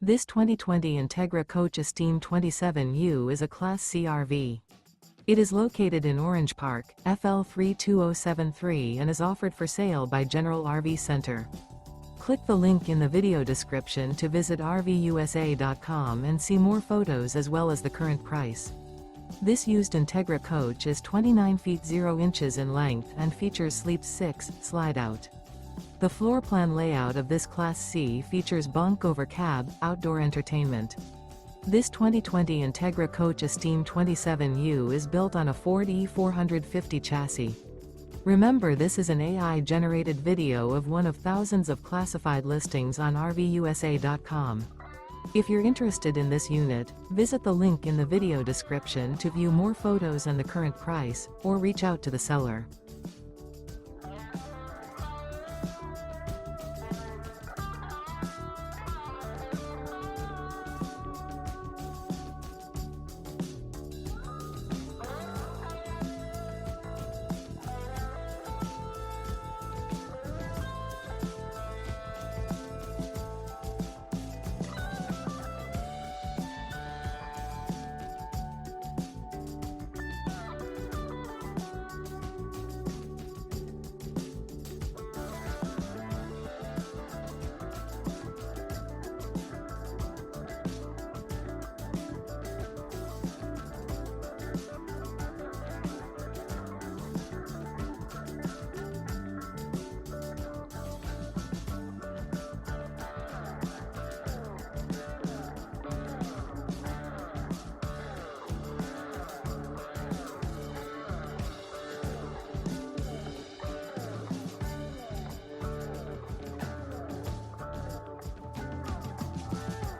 This 2020 Entegra Coach Esteem 27U is a Class C RV. It is located in Orange Park, FL 32073 and is offered for sale by General RV Center. Click the link in the video description to visit RVUSA.com and see more photos as well as the current price. This used Entegra coach is 29 feet 0 inches in length and features Sleep 6 Slideout. The floor plan layout of this Class C features Bunk Over Cab, outdoor entertainment. This 2020 Entegra Coach Esteem 27U is built on a Ford E450 chassis. Remember, this is an AI-generated video of one of thousands of classified listings on RVUSA.com. If you're interested in this unit, visit the link in the video description to view more photos and the current price, or reach out to the seller.